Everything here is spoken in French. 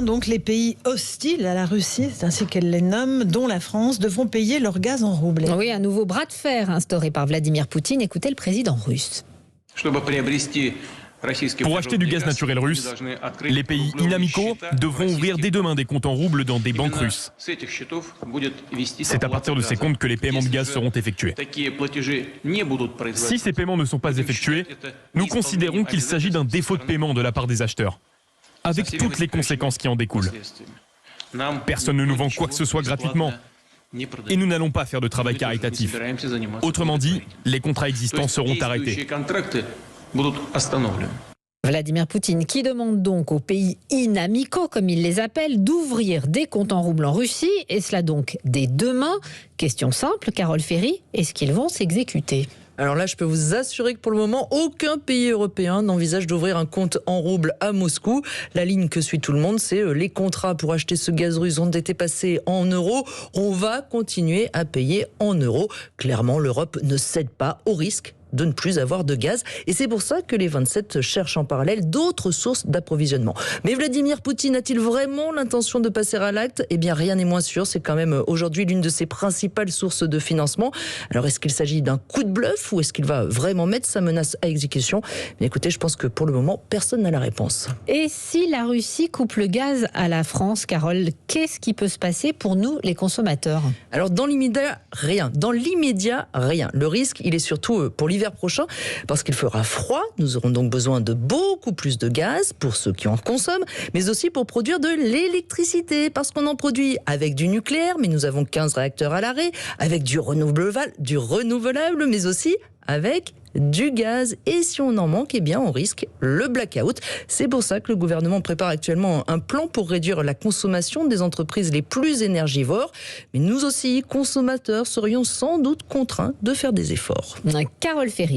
Donc les pays hostiles à la Russie, c'est ainsi qu'elle les nomme, dont la France, devront payer leur gaz en roubles. Oui, un nouveau bras de fer instauré par Vladimir Poutine. Écoutez le président russe. Pour acheter du gaz naturel russe, les pays inamicaux devront ouvrir dès demain des comptes en roubles dans des banques russes. C'est à partir de ces comptes que les paiements de gaz seront effectués. Si ces paiements ne sont pas effectués, nous considérons qu'il s'agit d'un défaut de paiement de la part des acheteurs, avec toutes les conséquences qui en découlent. Personne ne nous vend quoi que ce soit gratuitement. Et nous n'allons pas faire de travail caritatif. Autrement dit, les contrats existants seront arrêtés. Vladimir Poutine qui demande donc aux pays inamicaux, comme il les appelle, d'ouvrir des comptes en roubles en Russie, et cela donc dès demain. Question simple, Carole Ferry, est-ce qu'ils vont s'exécuter ? Alors là, je peux vous assurer que pour le moment, aucun pays européen n'envisage d'ouvrir un compte en roubles à Moscou. La ligne que suit tout le monde, c'est les contrats pour acheter ce gaz russe ont été passés en euros. On va continuer à payer en euros. Clairement, l'Europe ne cède pas au risque de ne plus avoir de gaz. Et c'est pour ça que les 27 cherchent en parallèle d'autres sources d'approvisionnement. Mais Vladimir Poutine a-t-il vraiment l'intention de passer à l'acte ? Eh bien, rien n'est moins sûr. C'est quand même aujourd'hui l'une de ses principales sources de financement. Alors, est-ce qu'il s'agit d'un coup de bluff ou est-ce qu'il va vraiment mettre sa menace à exécution ? Mais écoutez, je pense que pour le moment, personne n'a la réponse. Et si la Russie coupe le gaz à la France, Carole, qu'est-ce qui peut se passer pour nous, les consommateurs ? Alors, dans l'immédiat, rien. Le risque, il est surtout pour l'hiver prochain, parce qu'il fera froid. Nous aurons donc besoin de beaucoup plus de gaz pour ceux qui en consomment, mais aussi pour produire de l'électricité, parce qu'on en produit avec du nucléaire, mais nous avons 15 réacteurs à l'arrêt, avec du renouvelable, mais aussi avec du gaz. Et si on en manque, eh bien on risque le blackout. C'est pour ça que le gouvernement prépare actuellement un plan pour réduire la consommation des entreprises les plus énergivores. Mais nous aussi, consommateurs, serions sans doute contraints de faire des efforts. Carole Ferry.